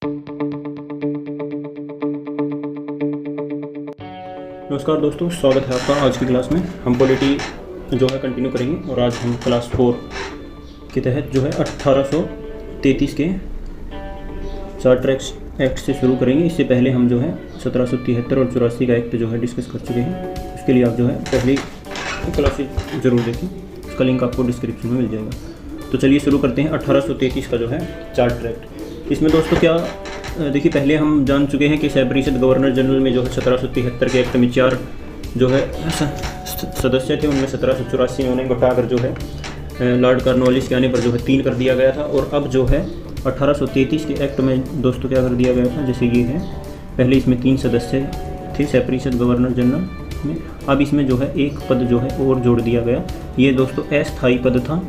नमस्कार दोस्तों, स्वागत है आपका। आज की क्लास में हम पॉलिटी जो है कंटिन्यू करेंगे और आज हम क्लास 4 के तहत जो है 1833 के चार्टर एक्ट से शुरू करेंगे। इससे पहले हम जो है 1773 और 84 का एक्ट जो है डिस्कस कर चुके हैं। उसके लिए आप जो है पहली क्लासेज ज़रूर देखें, उसका लिंक आपको डिस्क्रिप्शन में मिल जाएगा। तो चलिए शुरू करते हैं 1833 का जो है चार्टर एक्ट। इसमें दोस्तों क्या देखिए, पहले हम जान चुके हैं कि सैपरिषद गवर्नर जनरल में जो है 1773 के एक्ट में 4 जो है सदस्य थे। उनमें 1784 में उन्हें घटाकर जो है लॉर्ड कॉर्नवालिस के आने पर जो है 3 कर दिया गया था। और अब जो है 1833 के एक्ट में दोस्तों क्या कर दिया गया था, जैसे ये है, पहले इसमें 3 सदस्य थे सैपरिषद गवर्नर जनरल में। अब इसमें जो है एक पद जो है और जोड़ दिया गया। ये दोस्तों अस्थायी पद था,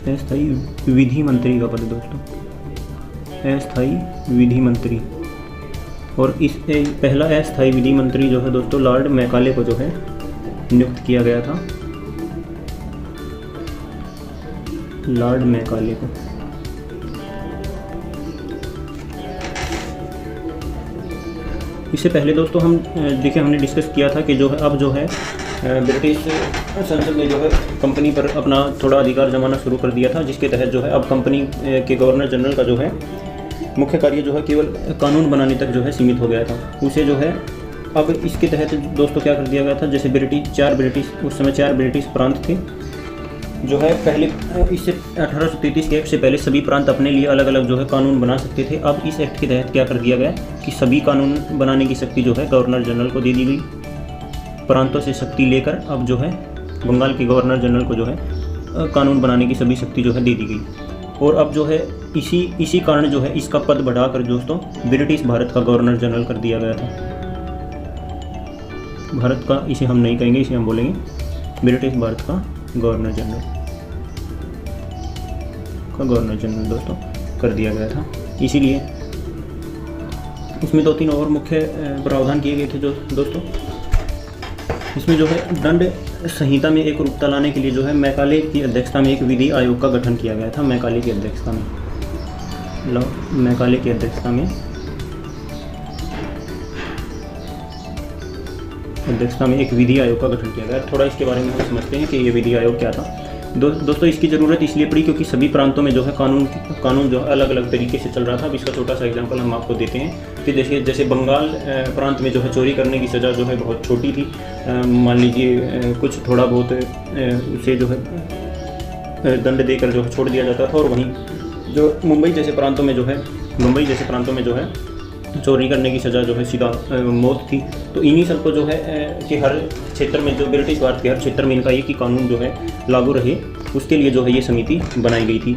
अस्थायी विधि मंत्री का पद दोस्तों, अस्थायी विधि मंत्री। और इस पहला अस्थायी विधि मंत्री जो है दोस्तों लॉर्ड मैकाले को जो है नियुक्त किया गया था, लॉर्ड मैकाले को। इससे पहले दोस्तों हम देखिए, हमने डिस्कस किया था कि जो है अब जो है ब्रिटिश संसद ने जो है कंपनी पर अपना थोड़ा अधिकार जमाना शुरू कर दिया था, जिसके तहत जो है अब कंपनी के गवर्नर जनरल का जो है मुख्य कार्य जो है केवल कानून बनाने तक जो है सीमित हो गया था। उसे जो है अब इसके तहत दोस्तों क्या कर दिया गया था, जैसे उस समय 4 ब्रिटिश प्रांत थे जो है पहले, इससे 1833 के एक्ट से पहले सभी प्रांत अपने लिए अलग अलग जो है कानून बना सकते थे। अब इस एक्ट के तहत क्या कर दिया गया कि सभी कानून बनाने की शक्ति जो है गवर्नर जनरल को दे दी गई। प्रांतों से शक्ति लेकर अब जो है बंगाल के गवर्नर जनरल को जो है कानून बनाने की सभी शक्ति जो है दे दी गई। और अब जो है इसी कारण जो है इसका पद बढ़ाकर दोस्तों ब्रिटिश भारत का गवर्नर जनरल कर दिया गया था। भारत का इसे हम नहीं कहेंगे, इसे हम बोलेंगे ब्रिटिश भारत का गवर्नर जनरल दोस्तों कर दिया गया था। इसीलिए इसमें 2-3 और मुख्य प्रावधान किए गए थे जो दोस्तों। इसमें जो है दंड संहिता में एक रूपता लाने के लिए जो है मैकाले की अध्यक्षता में एक विधि आयोग का गठन किया गया था। मैकाले की अध्यक्षता में एक विधि आयोग का गठन किया गया। थोड़ा इसके बारे में हम समझते हैं कि ये विधि आयोग क्या था। दोस्तों इसकी ज़रूरत इसलिए पड़ी क्योंकि सभी प्रांतों में जो है कानून जो है अलग अलग तरीके से चल रहा था। अब इसका छोटा सा एग्जांपल हम आपको देते हैं कि जैसे बंगाल प्रांत में जो है चोरी करने की सज़ा जो है बहुत छोटी थी। मान लीजिए कुछ थोड़ा बहुत उसे जो है दंड देकर जो है छोड़ दिया जाता था। और वहीं जो मुंबई जैसे प्रांतों में जो है चोरी करने की सज़ा जो है सीधा मौत थी। तो इन्हीं सबको जो है कि हर क्षेत्र में जो ब्रिटिश भारत के हर क्षेत्र में इनका एक ही कानून जो है लागू रहे, उसके लिए जो है ये समिति बनाई गई थी।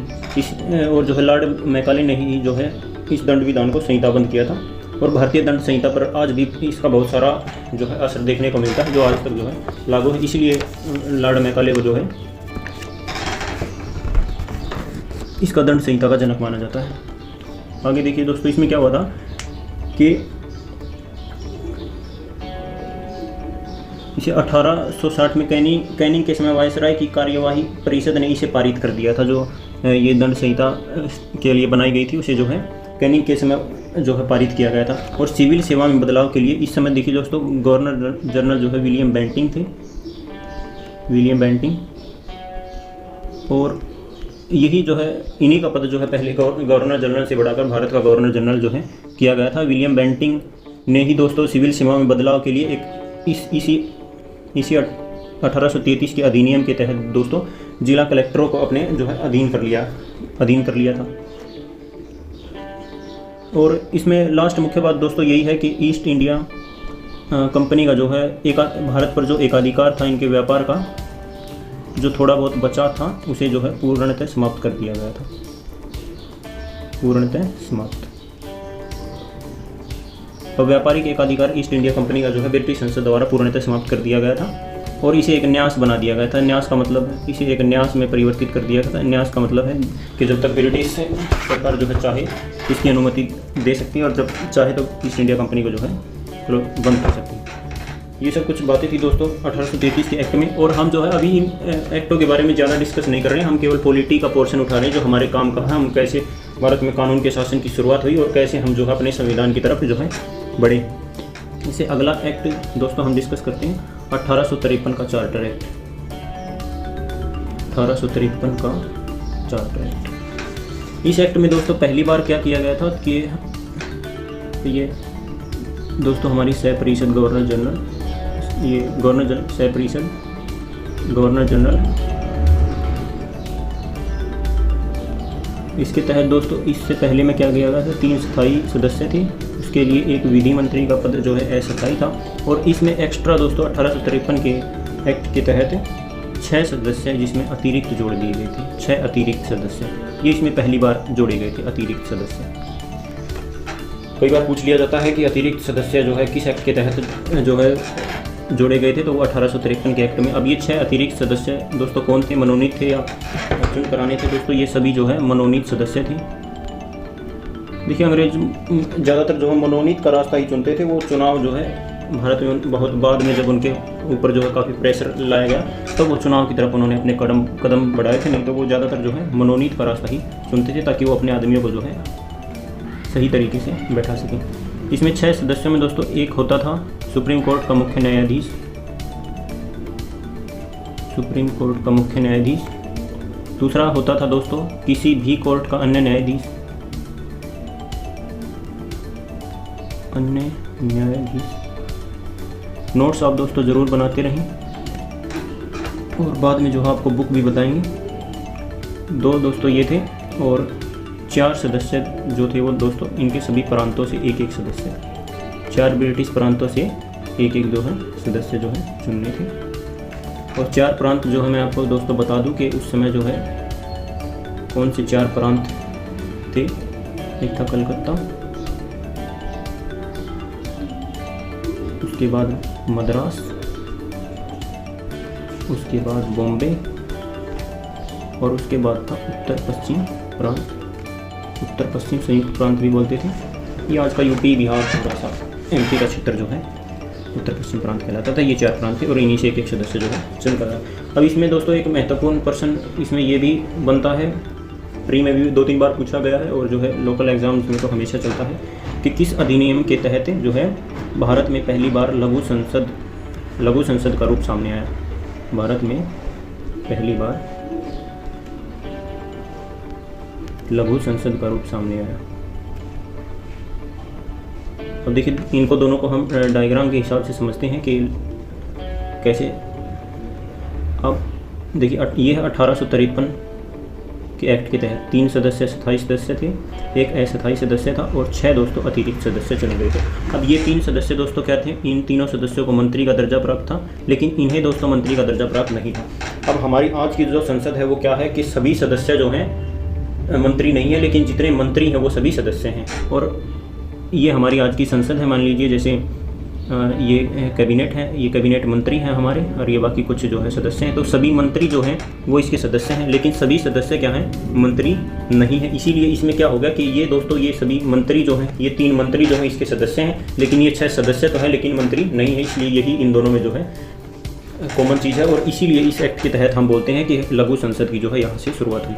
और जो है लॉर्ड मैकाले ने ही जो है इस दंड विधान को संहिताबद्ध किया था। और भारतीय दंड संहिता पर आज भी इसका बहुत सारा जो है असर देखने को मिलता है, जो आज तक जो है लागू है। इसलिए लॉर्ड मैकाले को जो है इसका दंड संहिता का जनक माना जाता है। आगे देखिए दोस्तों, इसमें क्या हुआ था कि इसे 1860 में कैनिंग के समय वायसराय की कार्यवाही परिषद ने इसे पारित कर दिया था। जो ये दंड संहिता के लिए बनाई गई थी उसे जो है कैनिंग के समय जो है पारित किया गया था। और सिविल सेवा में बदलाव के लिए इस समय देखिए दोस्तों गवर्नर जनरल जो है विलियम बेंटिंग थे, और यही जो है इन्हीं का पद जो है पहले गवर्नर जनरल से बढ़ाकर भारत का गवर्नर जनरल जो है किया गया था। विलियम बेंटिंग ने ही दोस्तों सिविल सेवा में बदलाव के लिए एक इसी 1833 के अधिनियम के तहत दोस्तों जिला कलेक्टरों को अपने जो है अधीन कर लिया था। और इसमें लास्ट मुख्य बात दोस्तों यही है कि ईस्ट इंडिया कंपनी का जो है भारत पर जो एकाधिकार था इनके व्यापार का, जो थोड़ा बहुत बचा था उसे जो है पूर्णतः समाप्त कर दिया गया था, पूर्णतः समाप्त। और व्यापारिक एकाधिकार ईस्ट इंडिया कंपनी का जो है ब्रिटिश संसद द्वारा पूर्णतः समाप्त कर दिया गया था। और इसे एक न्यास बना दिया गया था। न्यास का मतलब है इसे एक न्यास में परिवर्तित कर दिया गया था। न्यास का मतलब है कि जब तक ब्रिटिश सरकार जो है चाहे इसकी अनुमति दे सकती है, और जब चाहे तो ईस्ट इंडिया कंपनी को जो है बंद कर सकती है। ये सब कुछ बातें थी दोस्तों 1833 के एक्ट में। और हम जो है अभी इन एक्टों के बारे में ज़्यादा डिस्कस नहीं कर रहे हैं, हम केवल पॉलिटी का पोर्शन उठा रहे हैं, जो हमारे काम का है, हम कैसे भारत में कानून के शासन की शुरुआत हुई और कैसे हम जो है अपने संविधान की तरफ जो है बढ़े। इससे अगला एक्ट दोस्तों हम डिस्कस करते हैं 1853 का चार्टर एक्ट। 1853 का चार्टर एक्ट। इस एक्ट में दोस्तों पहली बार क्या किया गया था कि ये दोस्तों हमारी सह परिषद गवर्नर जनरल, ये सह परिषद गवर्नर जनरल, इसके तहत दोस्तों इससे पहले में क्या किया गया था, 3 स्थायी सदस्य थे, उसके लिए एक विधि मंत्री का पद जो है अस्थायी था। और इसमें एक्स्ट्रा दोस्तों 1853 के एक्ट के तहत 6 सदस्य जिसमें अतिरिक्त जोड़ दिए गए थे, 6 अतिरिक्त सदस्य, ये इसमें पहली बार जोड़े गए थे अतिरिक्त सदस्य। कई बार पूछ लिया जाता है कि अतिरिक्त सदस्य जो है किस एक्ट के तहत जो है जोड़े गए थे, तो वो 1853 के एक्ट में। अब ये 6 अतिरिक्त सदस्य दोस्तों कौन थे, मनोनीत थे या चुन कराने थे दोस्तों, ये सभी जो है मनोनीत सदस्य थे। देखिए अंग्रेज ज़्यादातर जो है मनोनीत का रास्ता ही चुनते थे। वो चुनाव जो है भारत में बहुत बाद में जब उनके ऊपर जो है काफ़ी प्रेशर लाया गया, तो वो चुनाव की तरफ उन्होंने अपने कदम बढ़ाए थे, नहीं तो वो ज़्यादातर जो है मनोनीत का रास्ता ही चुनते थे, ताकि वो अपने आदमियों को जो है सही तरीके से बैठा सकें। इसमें 6 सदस्यों में दोस्तों एक होता था सुप्रीम कोर्ट का मुख्य न्यायाधीश, सुप्रीम कोर्ट का मुख्य न्यायाधीश। दूसरा होता था दोस्तों किसी भी कोर्ट का अन्य न्यायाधीश, अन्य न्यायाधीश। नोट्स आप दोस्तों ज़रूर बनाते रहें और बाद में जो है आपको बुक भी बताएंगे। 2 दोस्तों ये थे और 4 सदस्य जो थे वो दोस्तों इनके सभी प्रांतों से एक एक सदस्य, 4 ब्रिटिश प्रांतों से एक एक जो है सदस्य जो है चुनने थे। और 4 प्रांत जो है मैं आपको दोस्तों बता दूं कि उस समय जो है कौन से 4 प्रांत थे। एक था कलकत्ता, उसके बाद मद्रास, उसके बाद बॉम्बे और उसके बाद था उत्तर पश्चिम प्रांत, उत्तर पश्चिम संयुक्त प्रांत भी बोलते थे। ये आज का यूपी बिहार थोड़ा सा एमपी का क्षेत्र जो है उत्तर पश्चिम प्रांत कहलाता था। ये 4 प्रांत थे और इन्हीं से एक एक सदस्य जो है चुन कर रहा। अब इसमें दोस्तों एक महत्वपूर्ण प्रश्न इसमें ये भी बनता है, प्री में भी 2-3 बार पूछा गया है और जो है लोकल एग्जाम्स में तो हमेशा चलता है कि किस अधिनियम के तहत जो है भारत में पहली बार लघु संसद का रूप सामने आया। भारत में पहली बार लघु संसद का रूप सामने आया। अब देखिए इनको दोनों को हम डायग्राम के हिसाब से समझते हैं कि कैसे। अब देखिए ये है 1853 के एक्ट के तहत 3 सदस्य स्थायी सदस्य थे, एक अस्थायी सदस्य था और 6 दोस्तों अतिरिक्त सदस्य चुने गए थे। अब ये 3 सदस्य दोस्तों क्या थे, इन तीनों सदस्यों को मंत्री का दर्जा प्राप्त था, लेकिन इन्हें दोस्तों मंत्री का दर्जा प्राप्त नहीं था। अब हमारी आज की जो संसद है वो क्या है कि सभी सदस्य जो हैं मंत्री नहीं है, लेकिन जितने मंत्री हैं वो सभी सदस्य हैं। और ये हमारी आज की संसद है। मान लीजिए जैसे ये कैबिनेट है, ये कैबिनेट मंत्री हैं हमारे और ये बाकी कुछ जो है सदस्य हैं, तो सभी मंत्री जो हैं वो इसके सदस्य हैं, लेकिन सभी सदस्य क्या हैं, मंत्री नहीं है। इसीलिए इसमें क्या होगा कि ये दोस्तों ये सभी मंत्री जो हैं, ये 3 मंत्री जो हैं इसके सदस्य हैं, लेकिन ये 6 सदस्य तो हैं लेकिन मंत्री नहीं है। इसलिए यही इन दोनों में जो है कॉमन चीज़ है और इसीलिए इस एक्ट के तहत हम बोलते हैं कि लघु संसद की जो है यहाँ से शुरुआत हुई।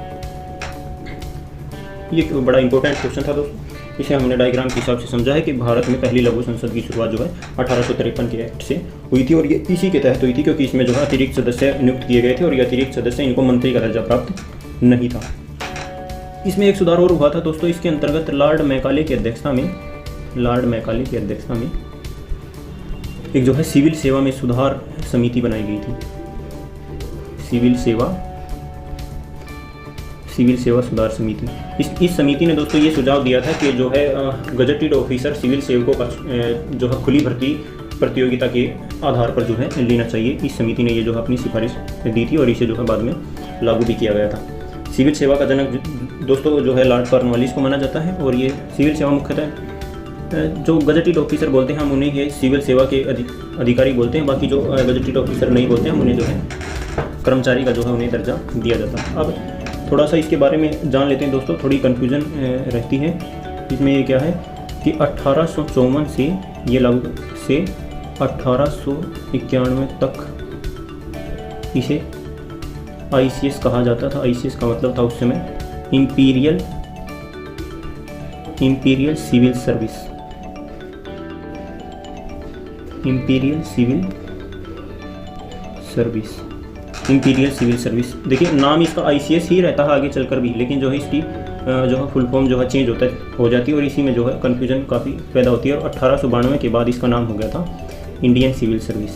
ये बड़ा इंपॉर्टेंट क्वेश्चन था दोस्तों, इसे हमने डायग्राम के हिसाब से समझा है कि भारत में पहली लघु संसद की शुरुआत जो है 1853 के एक्ट से हुई थी और ये इसी के तहत हुई थी क्योंकि इसमें जो है अतिरिक्त सदस्य नियुक्त किए गए थे और ये अतिरिक्त सदस्य इनको मंत्री का दर्जा प्राप्त नहीं था। इसमें एक सुधार और हुआ था दोस्तों, इसके अंतर्गत लॉर्ड मैकाले की अध्यक्षता में एक जो है सिविल सेवा में सुधार समिति बनाई गई थी। सिविल सेवा सुधार समिति। इस समिति ने दोस्तों ये सुझाव दिया था कि जो है गजटेड ऑफिसर सिविल सेवकों का जो है खुली भर्ती प्रतियोगिता के आधार पर जो है लेना चाहिए। इस समिति ने ये जो है अपनी सिफारिश दी थी और इसे जो है बाद में लागू भी किया गया था। सिविल सेवा का जनक दोस्तों जो है लॉर्ड कॉर्नवालिस को माना जाता है और ये सिविल सेवा मुख्यतः जो गजटेड ऑफिसर बोलते हैं हम उन्हें ये सिविल सेवा के अधिकारी बोलते हैं, बाकी जो गजटेड ऑफिसर नहीं बोलते हैं हम उन्हें जो है कर्मचारी का जो है उन्हें दर्जा दिया जाता है। अब थोड़ा सा इसके बारे में जान लेते हैं दोस्तों, थोड़ी कन्फ्यूजन रहती है इसमें। ये क्या है कि 1854 से ये लागू से 1891 तक इसे ICS कहा जाता था। ICS का मतलब था उस समय Imperial Civil Service. Imperial Civil Service. देखिए नाम इसका ICS ही रहता है आगे चलकर भी, लेकिन जो है इसकी जो है फुल फॉर्म जो है चेंज हो जाती है और इसी में जो है कन्फ्यूजन काफ़ी पैदा होती है। और 1892 के बाद इसका नाम हो गया था इंडियन सिविल सर्विस।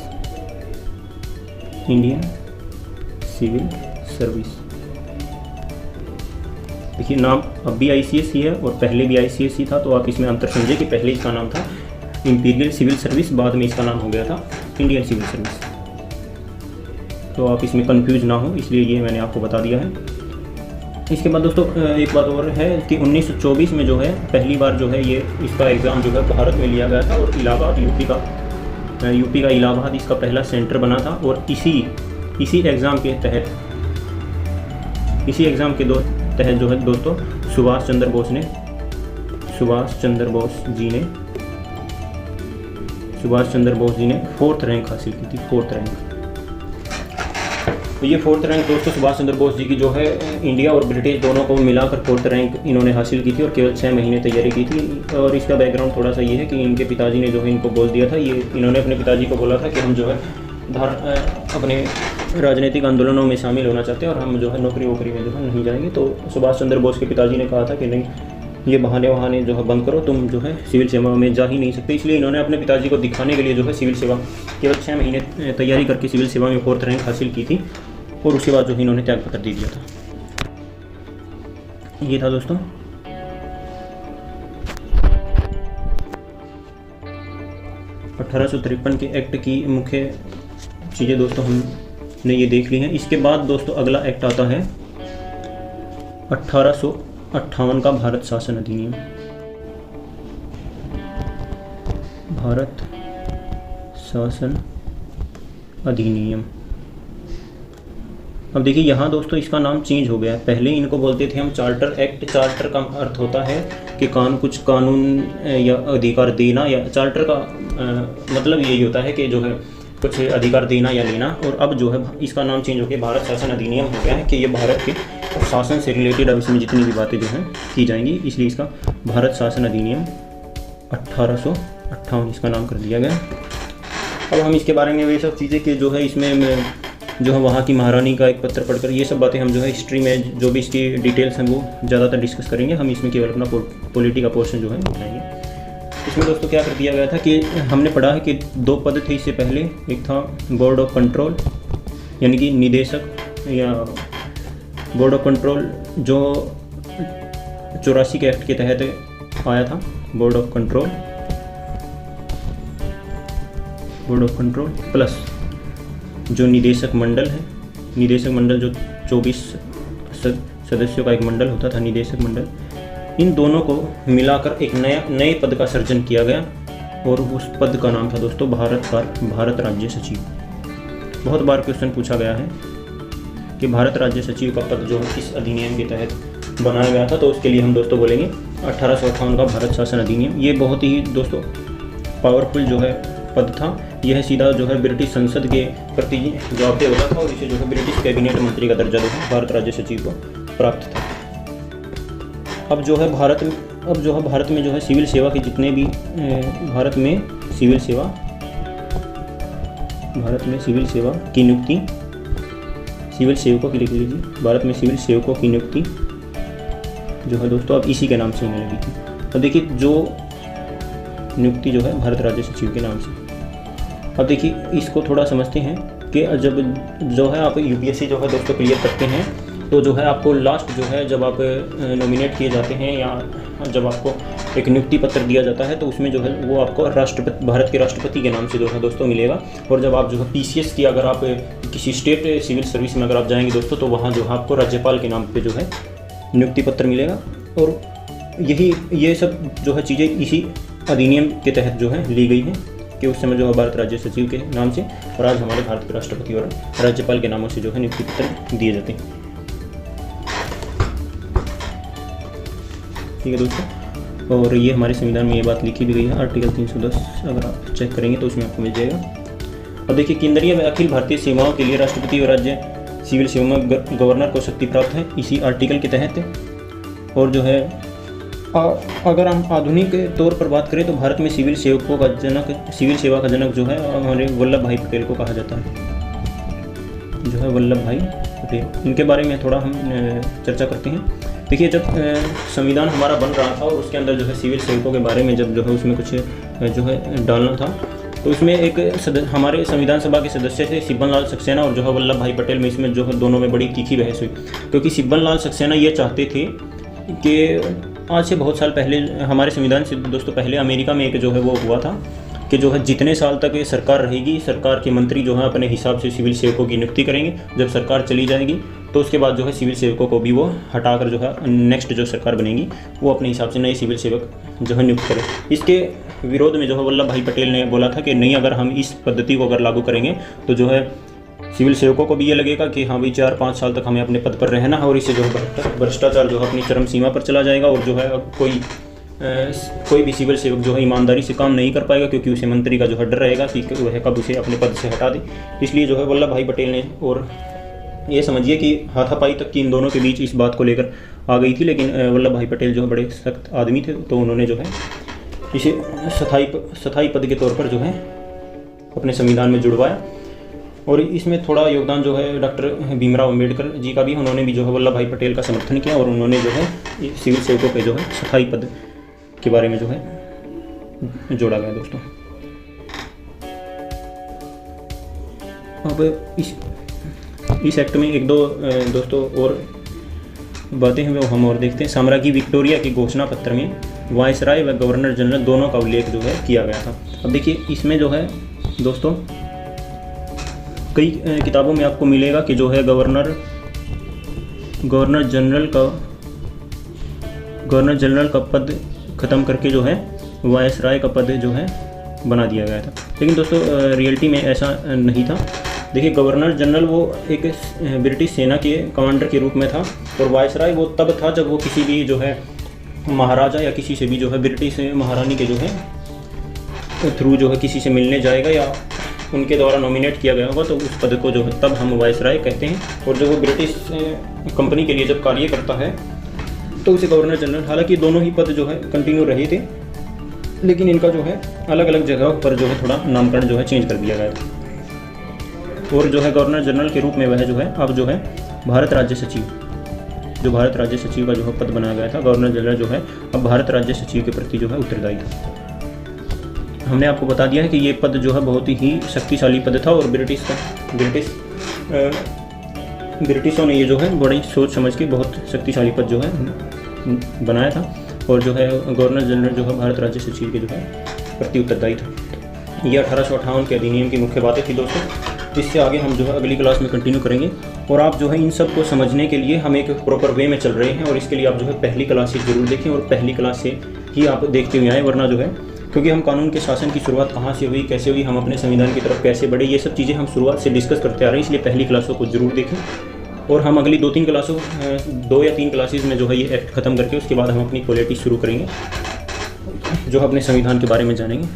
देखिए नाम अब भी ICS ही है और पहले भी ICS ही था, तो आप इसमें अंतर समझे कि पहले इसका नाम था इंपीरियल सिविल सर्विस, बाद में इसका नाम हो गया था इंडियन सिविल सर्विस। तो आप इसमें कंफ्यूज ना हो, इसलिए ये मैंने आपको बता दिया है। इसके बाद दोस्तों एक बात और है कि 1924 में जो है पहली बार जो है ये इसका एग्ज़ाम जो है भारत में लिया गया था और इलाहाबाद यूपी का इलाहाबाद इसका पहला सेंटर बना था। और इसी एग्ज़ाम के तहत जो है दोस्तों सुभाष चंद्र बोस जी ने 4th रैंक हासिल की थी, 4th रैंक। तो ये 4th रैंक दोस्तों सुभाष चंद्र बोस जी की जो है इंडिया और ब्रिटिश दोनों को मिलाकर 4th रैंक इन्होंने हासिल की थी और केवल 6 महीने तैयारी की थी। और इसका बैकग्राउंड थोड़ा सा ये है कि इनके पिताजी ने जो है इनको बोल दिया था, इन्होंने अपने पिताजी को बोला था कि हम जो है अपने राजनीतिक आंदोलनों में शामिल होना चाहते हैं और हम जो है नौकरी वोकरी में जो है नहीं जाएंगे। तो सुभाष चंद्र बोस के पिताजी ने कहा था कि नहीं, ये बहाने जो है बंद करो, तुम जो है सिविल सेवा में जा ही नहीं सकते। इसलिए इन्होंने अपने पिताजी को दिखाने के लिए जो है सिविल सेवा केवल 6 महीने तैयारी करके सिविल सेवा में 4th रैंक हासिल की थी और उसके बाद जो है इन्होंने त्यागपत्र दे दिया था। ये था दोस्तों 1853 के एक्ट की मुख्य चीज़ें दोस्तों हमने ये देख ली हैं। इसके बाद दोस्तों अगला एक्ट आता है 1858 का भारत शासन अधिनियम। अब देखिए यहाँ दोस्तों इसका नाम चेंज हो गया है। पहले इनको बोलते थे हम चार्टर एक्ट। चार्टर का अर्थ होता है कि कुछ कानून या अधिकार देना, या चार्टर का मतलब यही होता है कि जो है कुछ अधिकार देना या लेना। और अब जो है इसका नाम चेंज हो गया, भारत शासन अधिनियम हो गया है कि ये भारत के शासन से रिलेटेड अब इसमें जितनी भी बातें जो हैं की जाएंगी, इसलिए इसका भारत शासन अधिनियम 1858 इसका नाम कर दिया गया। अब हम इसके बारे में वे सब चीज़ें कि जो है इसमें जो है वहाँ की महारानी का एक पत्र पढ़कर ये सब बातें हम जो है हिस्ट्री में जो भी इसकी डिटेल्स हैं वो ज़्यादातर डिस्कस करेंगे। हम इसमें केवल अपना पॉलिटी का पोर्शन जो है बताएंगे। इसमें दोस्तों क्या कर दिया गया था कि हमने पढ़ा है कि 2 पद थे इससे पहले। एक था बोर्ड ऑफ कंट्रोल, यानी कि निदेशक या बोर्ड ऑफ कंट्रोल, जो 84 के एक्ट के तहत आया था। बोर्ड ऑफ कंट्रोल प्लस जो निदेशक मंडल है, निदेशक मंडल जो 24 सदस्यों का एक मंडल होता था, निदेशक मंडल। इन दोनों को मिलाकर एक नए पद का सृजन किया गया और उस पद का नाम था दोस्तों भारत राज्य सचिव। बहुत बार क्वेश्चन पूछा गया है कि भारत राज्य सचिव का पद जो है किस अधिनियम के तहत बनाया गया था, तो उसके लिए हम दोस्तों बोलेंगे 1858 का भारत शासन अधिनियम। ये बहुत ही दोस्तों पावरफुल जो है पद था। यह सीधा जो है ब्रिटिश संसद के प्रति जवाबदेह होता था और इसे जो है ब्रिटिश कैबिनेट मंत्री का दर्जा जो है भारत राज्य सचिव को प्राप्त था। अब जो है भारत में जो है सिविल सेवा के जितने भी भारत में सिविल सेवा की नियुक्ति, सिविल सेवकों की लिख लीजिए, भारत में सिविल सेवकों की नियुक्ति जो है दोस्तों अब इसी के नाम से होने लगी थी। अब देखिए जो नियुक्ति जो है भारत राज्य सचिव के नाम से। अब देखिए इसको थोड़ा समझते हैं कि जब जो है आप UPSC जो है दोस्तों क्लियर करते हैं तो जो है आपको लास्ट जो है जब आप नॉमिनेट किए जाते हैं या जब आपको एक नियुक्ति पत्र दिया जाता है तो उसमें जो है वो आपको भारत के राष्ट्रपति के नाम से जो है दोस्तों मिलेगा। और जब आप जो है PCS की अगर आप किसी स्टेट सिविल सर्विस में अगर आप जाएंगे दोस्तों तो वहाँ जो है आपको राज्यपाल के नाम पे जो है नियुक्ति पत्र मिलेगा। और ये सब जो है चीज़ें इसी अधिनियम के तहत जो है ली गई हैं कि उस समय जो है भारत राज्य सचिव के नाम से और आज हमारे भारत के राष्ट्रपति और राज्यपाल के नामों से जो है नियुक्ति पत्र दिए जाते हैं। ठीक है दोस्तों, और ये हमारे संविधान में ये बात लिखी भी गई है, आर्टिकल 310 अगर आप चेक करेंगे तो उसमें आपको मिल जाएगा। अब देखिए, केंद्रीय व अखिल भारतीय सेवाओं के लिए राष्ट्रपति और राज्य सिविल सेवा में गवर्नर को शक्ति प्राप्त है इसी आर्टिकल के तहत। और जो है अगर हम आधुनिक तौर पर बात करें तो भारत में सिविल सेवकों का जनक, सिविल सेवा का जनक जो है हमारे वल्लभ भाई पटेल को कहा जाता है, जो है वल्लभ भाई पटेल। इनके बारे में थोड़ा हम चर्चा करते हैं। देखिए, जब संविधान हमारा बन रहा था और उसके अंदर जो है सिविल सेवकों के बारे में जब जो है उसमें कुछ जो है डालना था, तो इसमें एक हमारे संविधान सभा के सदस्य थे सिब्बन लाल सक्सेना और जो है वल्लभ भाई पटेल में, इसमें जो है दोनों में बड़ी तीखी बहस हुई, क्योंकि सिब्बन लाल सक्सेना ये चाहते थे कि आज से बहुत साल पहले, हमारे संविधान से दोस्तों पहले, अमेरिका में एक जो है वो हुआ था कि जो है जितने साल तक ये सरकार रहेगी, सरकार के मंत्री जो है अपने हिसाब से सिविल सेवकों की नियुक्ति करेंगे। जब सरकार चली जाएगी तो उसके बाद जो है सिविल सेवकों को भी वो हटाकर जो है नेक्स्ट जो सरकार बनेगी वो अपने हिसाब से नए सिविल सेवक जो है नियुक्त करें। इसके विरोध में जो है वल्लभ भाई पटेल ने बोला था कि नहीं, अगर हम इस पद्धति को अगर लागू करेंगे तो जो है सिविल सेवकों को भी ये लगेगा कि हाँ भाई 4-5 साल तक हमें अपने पद पर रहना है और इससे जो है भ्रष्टाचार जो है अपनी चरम सीमा पर चला जाएगा और जो है कोई भी सिविल सेवक जो है ईमानदारी से काम नहीं कर पाएगा, क्योंकि उसे मंत्री का जो है डर रहेगा कि वह कब उसे अपने पद से हटा दे। इसलिए जो है वल्लभ भाई पटेल ने, और ये समझिए कि हाथापाई तक की इन दोनों के बीच इस बात को लेकर आ गई थी, लेकिन वल्लभ भाई पटेल जो है बड़े सख्त आदमी थे, तो उन्होंने जो है इसे स्थायी पद के तौर पर जो है अपने संविधान में जुड़वाया। और इसमें थोड़ा योगदान जो है डॉक्टर भीमराव अम्बेडकर जी का भी, उन्होंने भी जो है वल्लभ भाई पटेल का समर्थन किया और उन्होंने जो है सिविल सेवकों के जो है स्थायी पद के बारे में जो है जोड़ा गया दोस्तों। अब इस एक्ट में एक दो दोस्तों और बातें हैं वो हम और देखते हैं। साम्राज्ञी विक्टोरिया के घोषणा पत्र में वायसराय व गवर्नर जनरल दोनों का उल्लेख जो है किया गया था। अब देखिए, इसमें जो है दोस्तों कई किताबों में आपको मिलेगा कि जो है गवर्नर जनरल का पद ख़त्म करके जो है वायसराय का पद जो है बना दिया गया था, लेकिन दोस्तों रियलिटी में ऐसा नहीं था। देखिए, गवर्नर जनरल वो एक ब्रिटिश सेना के कमांडर के रूप में था और वायसराय वो तब था जब वो किसी भी जो है महाराजा या किसी से भी जो है ब्रिटिश महारानी के जो है थ्रू जो है किसी से मिलने जाएगा या उनके द्वारा नॉमिनेट किया गया होगा, तो उस पद को जो है तब हम वायसराय कहते हैं। और जो वो ब्रिटिश कंपनी के लिए जब कार्य करता है तो उसे गवर्नर जनरल, हालांकि दोनों ही पद जो है कंटिन्यू रहे थे, लेकिन इनका जो है अलग अलग जगह पर जो है थोड़ा नामकरण जो है चेंज कर दिया गया था। और जो है गवर्नर जनरल के रूप में वह जो है अब जो है भारत राज्य सचिव, जो भारत राज्य सचिव का जो है पद बनाया गया था, गवर्नर जनरल जो है अब भारत राज्य सचिव के प्रति जो है उत्तरदायी था। हमने आपको बता दिया है कि ये पद जो है बहुत ही शक्तिशाली पद था और ब्रिटिशों ने ये जो है बड़ी सोच समझ के बहुत शक्तिशाली पद जो है बनाया था और जो है गवर्नर जनरल जो है भारत राज्य सचिव के जो है प्रति उत्तरदायी था। ये 1858 के अधिनियम की मुख्य बातें थी दोस्तों। इससे आगे हम जो है अगली क्लास में कंटिन्यू करेंगे और आप जो है इन सब को समझने के लिए हम एक प्रॉपर वे में चल रहे हैं और इसके लिए आप जो है पहली क्लास से ज़रूर देखें और पहली क्लास से ही आप देखते हुए आए, वरना जो है क्योंकि हम कानून के शासन की शुरुआत कहाँ से हुई, कैसे हुई, हम अपने संविधान की तरफ कैसे बढ़े, ये सब चीज़ें हम शुरुआत से डिस्कस करते आ रहे हैं। इसलिए पहली क्लासों को जरूर देखें और हम अगली 2 या 3 क्लासेस में जो है ये एक्ट ख़त्म करके उसके बाद हम अपनी पॉलिटी शुरू करेंगे, जो अपने संविधान के बारे में जानेंगे।